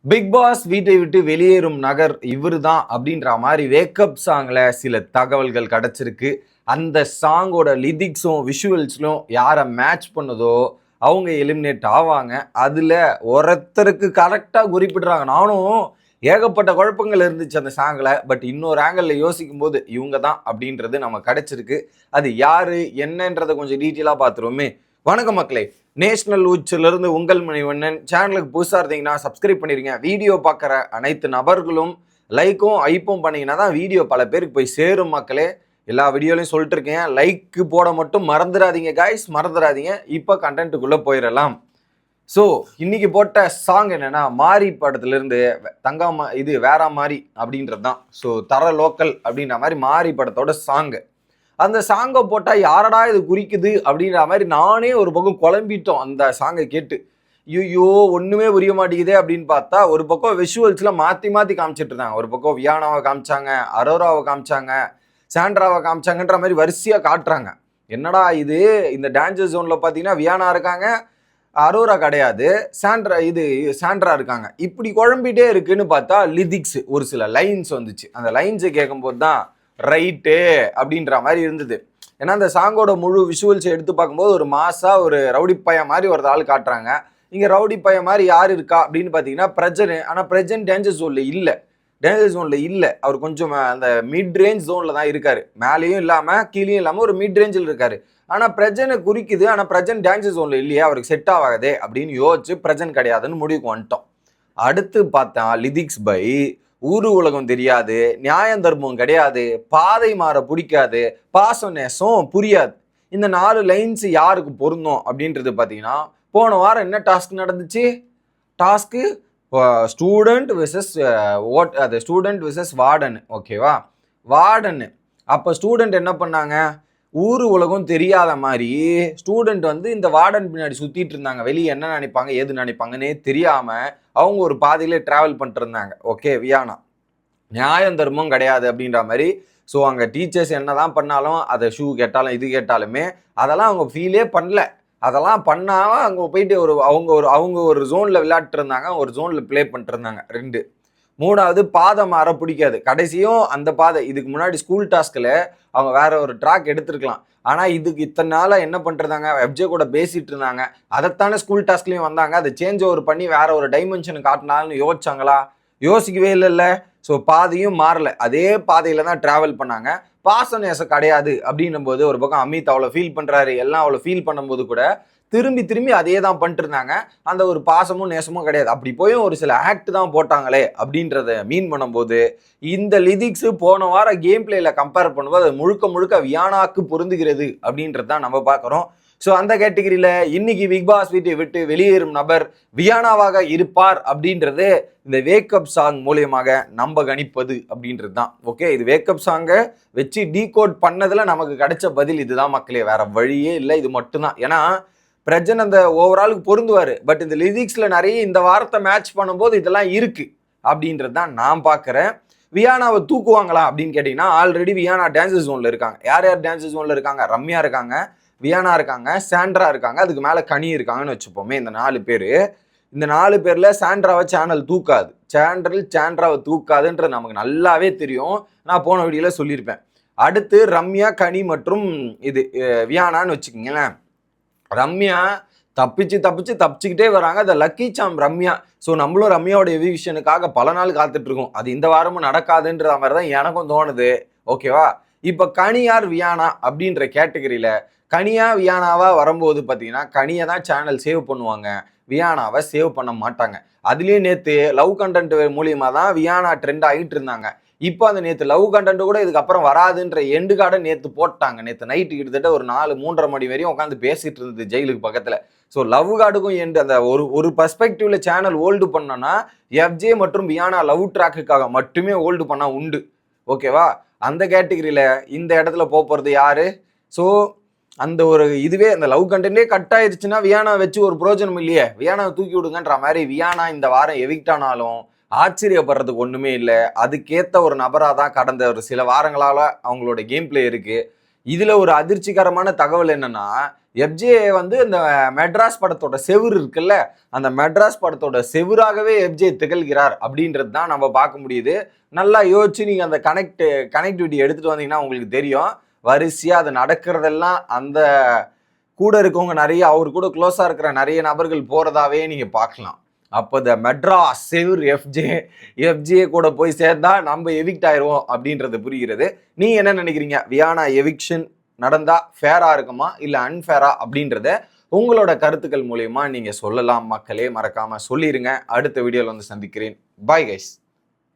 Big pass வீட்டை விட்டு வெளியேறும் நகர் இவருதான் அப்படின்ற மாதிரி வேக்கப் சாங்ல சில தகவல்கள் கிடைச்சிருக்கு. அந்த சாங்கோட லிரிக்ஸும் விஷுவல்ஸ்லும் யாரை மேட்ச் பண்ணுதோ அவங்க எலிமினேட் ஆவாங்க. அதுல ஒருத்தருக்கு கரெக்டா குறிப்பிடுறாங்க. நானும் ஏகப்பட்ட குழப்பங்கள் இருந்துச்சு அந்த சாங்ல. பட் இன்னொரு ஆங்கிள் யோசிக்கும் போது இவங்க தான் அப்படின்றது நம்ம கிடைச்சிருக்கு. அது யாரு என்னன்றதை கொஞ்சம் டீட்டெயிலா பார்த்துருவோமே. வணக்கம் மக்களே, நேஷனல் உச்சிலிருந்து உங்கள் மணிவண்ணன். சேனலுக்கு புதுசாக இருந்தீங்கன்னா சப்ஸ்கிரைப் பண்ணிருங்க. வீடியோ பார்க்குற அனைத்து நபர்களும் லைக்கும் ஐப்பும் பண்ணீங்கன்னா தான் வீடியோ பல பேருக்கு போய் சேரும் மக்களே. எல்லா வீடியோலையும் சொல்லிட்டு இருக்கேன், லைக்கு போட மட்டும் மறந்துடாதீங்க காய்ஸ், மறந்துடாதீங்க. இப்போ கண்டென்ட்டுக்குள்ளே போயிடலாம். ஸோ இன்னைக்கு போட்ட சாங் என்னன்னா, மாரி படத்துலேருந்து தங்காமா இது வேற மாதிரி அப்படின்றது தான். ஸோ தர லோக்கல் அப்படின்ற மாதிரி மாரி படத்தோட சாங்கு. அந்த சாங்கை போட்டால் யாரடா இது குறிக்குது அப்படின்ற மாதிரி நானே ஒரு பக்கம் குழம்பிட்டோம் அந்த சாங்கை கேட்டு. ஐயோ ஒன்றுமே புரிய மாட்டேங்குதே அப்படின்னு பார்த்தா, ஒரு பக்கம் விஷுவல்ஸில் மாற்றி மாற்றி காமிச்சிட்டு இருந்தாங்க. ஒரு பக்கம் வியானாவை காமிச்சாங்க, அரோராவை காமிச்சாங்க, சாண்ட்ராவை காமிச்சாங்கன்ற மாதிரி வரிசையாக காட்டுறாங்க. என்னடா இது, இந்த டான்ஜர் ஜோனில் பார்த்தீங்கன்னா வியானா இருக்காங்க, அரோரா கிடையாது, சாண்ட்ரா இருக்காங்க. இப்படி குழம்பிட்டே இருக்குன்னு பார்த்தா லிரிக்ஸ் ஒரு சில லைன்ஸ் வந்துச்சு. அந்த லைன்ஸை கேட்கும்போது தான் ரைட்டு அப்படின்ற மாதிரி இருந்தது. ஏன்னா அந்த சாங்கோட முழு விஷுவல்ஸை எடுத்து பார்க்கும்போது ஒரு மாசா ஒரு ரவுடி பையன் மாதிரி ஒரு ஆள் காட்டுறாங்க. இங்கே ரவுடி பையன் மாதிரி யார் இருக்கா அப்படின்னு பார்த்தீங்கன்னா பிரஜன். ஆனால் பிரஜன் டேஞ்சர் ஜோனில் இல்லை. அவர் கொஞ்சம் அந்த மிட் ரேஞ்ச் ஜோனில் தான் இருக்காரு. மேலேயும் இல்லாமல் கீழேயும் இல்லாமல் ஒரு மிட் ரேஞ்சில் இருக்காரு. ஆனால் பிரஜனை குறிக்குது, ஆனால் பிரஜன் டேஞ்சர் ஜோனில் இல்லையா, அவருக்கு செட் ஆகாதே அப்படின்னு யோசிச்சு பிரஜன் கிடையாதுன்னு முடிவுக்கு வந்துட்டோம். அடுத்து பார்த்தா லிரிக்ஸ் பை ஊரு உலகம் தெரியாது, நியாயம் தர்மம் கிடையாது, பாதை மாற பிடிக்காது, பாசம் நேசம் புரியாது. இந்த 4 லைன்ஸ் யாருக்கு பொருந்தும் அப்படின்றது பார்த்தீங்கன்னா, போன வாரம் என்ன டாஸ்க் நடந்துச்சு? Task student versus student versus warden. ஓகேவா, வார்டன். அப்போ ஸ்டூடெண்ட் என்ன பண்ணாங்க, ஊரு உலகம் தெரியாத மாதிரி ஸ்டூடெண்ட் வந்து இந்த வார்டன் பின்னாடி சுத்திட்டு இருந்தாங்க. வெளியே என்ன நினைப்பாங்க ஏது நினைப்பாங்கன்னே தெரியாம அவங்க ஒரு பாதையில டிராவல் பண்ணிட்டு இருந்தாங்க. ஓகே, வியானா நியாயம் தர்மம் கிடையாது அப்படின்ற மாதிரி. ஸோ அங்கே டீச்சர்ஸ் என்னதான் பண்ணாலும், அதை ஷூ கேட்டாலும் இது கேட்டாலுமே அதெல்லாம் அவங்க ஃபீலே பண்ணல. அதெல்லாம் பண்ணாமல் அங்கே போயிட்டு அவங்க ஒரு ஜோனில் விளையாட்டு இருந்தாங்க, ஒரு ஜோனில் ப்ளே பண்ணிட்டு இருந்தாங்க. 2 3வது பாதை மாற பிடிக்காது. கடைசியும் அந்த பாதை, இதுக்கு முன்னாடி ஸ்கூல் டாஸ்கில் அவங்க வேற ஒரு ட்ராக் எடுத்துருக்கலாம். ஆனால் இதுக்கு இத்தனை நாளாக என்ன பண்ணிருந்தாங்க, எஃப்ஜே கூட பேசிட்டு இருந்தாங்க. அதைத்தானே ஸ்கூல் டாஸ்க்லையும் வந்தாங்க. அதை சேஞ்ச் ஓவர் பண்ணி வேற ஒரு டைமென்ஷன் காட்டினாலும் யோசிச்சாங்களா? யோசிக்கவே இல்லைல்ல. ஸோ பாதையும் மாறல, அதே பாதையில தான் டிராவல் பண்ணாங்க. பாசநேசம் கிடையாது அப்படின்னும் போது ஒரு பக்கம் அமித் அவ்வளோ ஃபீல் பண்ணுறாரு, எல்லாம் அவ்வளோ ஃபீல் பண்ணும்போது கூட திரும்பி அதே தான் பண்ணிட்டு இருந்தாங்க. அந்த ஒரு பாசமும் நேசமும் கிடையாது. அப்படி போயும் ஒரு சில ஆக்ட் தான் போட்டாங்களே அப்படின்றத மீன் பண்ணும்போது, இந்த லிரிக்ஸ் போன வாரம் கேம் பிளேல கம்பேர் பண்ணும்போது அது முழுக்க வியானாக்கு பொருந்துகிறது அப்படின்றது தான் நம்ம பார்க்குறோம். ஸோ அந்த கேட்டகிரியில் இன்னைக்கு பிக் பாஸ் வீட்டை விட்டு வெளியேறும் நபர் வியானாவாக இருப்பார் அப்படின்றது இந்த வேக்கப் சாங் மூலியமாக நம்ம கணிப்பது அப்படின்றது தான். ஓகே, இது வேக்கப் சாங்கை வச்சு டீகோட் பண்ணதுல நமக்கு கிடைச்ச பதில் இதுதான் மக்களே, வேற வழியே இல்லை, இது மட்டும்தான். ஏன்னா பிரஜன் அந்த ஓவராலுக்கு பொருந்துவார். பட் இந்த லிரிக்ஸில் நிறைய இந்த வாரத்தை மேட்ச் பண்ணும்போது இதெல்லாம் இருக்கு அப்படின்றது தான் நான் பார்க்குறேன். வியானாவை தூக்குவாங்களா அப்படின்னு கேட்டிங்கன்னா, ஆல்ரெடி வியானா டான்ஸர் ஜோனில் இருக்காங்க. யார் டான்ஸர் ஜோனில் இருக்காங்க? ரம்யா இருக்காங்க, வியானா இருக்காங்க, சாண்ட்ரா இருக்காங்க, அதுக்கு மேலே கனி இருக்காங்கன்னு வச்சுப்போமே. இந்த 4 பேர், இந்த 4 பேரில் சாண்ட்ராவை சாண்ட்ராவை தூக்காதுன்றது நமக்கு நல்லாவே தெரியும். நான் போன வீடியோவில் சொல்லியிருப்பேன். அடுத்து ரம்யா, கனி மற்றும் இது வியானான்னு வச்சுக்கிங்களேன். ரம்யா தப்பிச்சுக்கிட்டே வராங்க. The lucky Sam Ramya. So நம்மளும் ரம்யாவோட எவிக்ஷனுக்காக பல நாள் காத்துட்டு இருக்கோம். அது இந்த வாரமும் நடக்காதுன்ற மாதிரி தான் எனக்கும் தோணுது. ஓகேவா, இப்போ கனியார் வியானா அப்படின்ற கேட்டகரியில் கனியா வியானாவா வரும்போது பார்த்தீங்கன்னா, கனியை தான் சேனல் சேவ் பண்ணுவாங்க, வியானாவை சேவ் பண்ண மாட்டாங்க. அதுலேயும் நேற்று லவ் கண்டென்ட் மூலியமாக தான் வியானா ட்ரெண்ட் ஆகிட்டு இருந்தாங்க. இப்போ அந்த நேற்று லவ் கண்டென்ட் கூட இதுக்கப்புறம் வராதுன்ற எண்டு கார்டை நேற்று போட்டாங்க. நேற்று நைட்டு கிட்டத்தட்ட ஒரு 4-3:30 மணி வரையும் உட்காந்து பேசிட்டு இருந்தது ஜெயிலுக்கு பக்கத்தில். ஸோ லவ் கார்டுக்கும் எண்டு அந்த ஒரு பர்ஸ்பெக்டிவ்ல சேனல் ஹோல்டு பண்ணோன்னா எஃப்ஜே மற்றும் வியானா லவ் ட்ராக்குக்காக மட்டுமே ஹோல்டு பண்ணால் உண்டு. ஓகேவா, அந்த கேட்டகிரியில் இந்த இடத்துல போகிறது யாரு? ஸோ அந்த ஒரு இதுவே அந்த லவ் கண்டென்ட்டே கட் ஆயிடுச்சுன்னா வியானா வச்சு ஒரு பிரோஜனம் இல்லையே, வியானாவை தூக்கி விடுங்கன்ற மாதிரி. வியானா இந்த வாரம் எவிக்ட் ஆனாலும் ஆச்சரியப்படுறதுக்கு ஒன்றுமே இல்லை. அதுக்கேற்ற ஒரு நபராக தான் கடந்த ஒரு சில வாரங்களால் அவங்களோட கேம் பிளே இருக்குது. இதில் ஒரு அதிர்ச்சிகரமான தகவல் என்னன்னா, எஃப்ஜே வந்து இந்த மெட்ராஸ் படத்தோட செவுரு இருக்குல்ல, அந்த மெட்ராஸ் படத்தோட செவுராகவே எஃப்ஜே திகழ்கிறார் அப்படின்றது தான் நம்ம பார்க்க முடியுது. நல்லா யோசிச்சு நீங்க அந்த கனெக்டிவிட்டி எடுத்துட்டு வந்தீங்கன்னா உங்களுக்கு தெரியும். வரிசையா அது நடக்கிறதெல்லாம் அந்த கூட இருக்கவங்க நிறைய அவர் கூட க்ளோஸா இருக்கிற நிறைய நபர்கள் போறதாவே நீங்க பார்க்கலாம். அப்போ இந்த மெட்ராஸ் செவுர் எஃப்ஜே கூட போய் சேர்ந்தா நம்ம எவிக்ட் ஆயிடுவோம் அப்படின்றது புரிகிறது. நீங்க என்ன நினைக்கிறீங்க? வியானா எவிக்ஷன் நடந்தா ஃபேரா இருக்குமா இல்ல அன்ஃபேரா அப்படின்றத உங்களோட கருத்துக்கள் மூலியமா நீங்க சொல்லலாம் மக்களே. மறக்காம சொல்லிருங்க. அடுத்த வீடியோல வந்து சந்திக்கிறேன். Bye guys.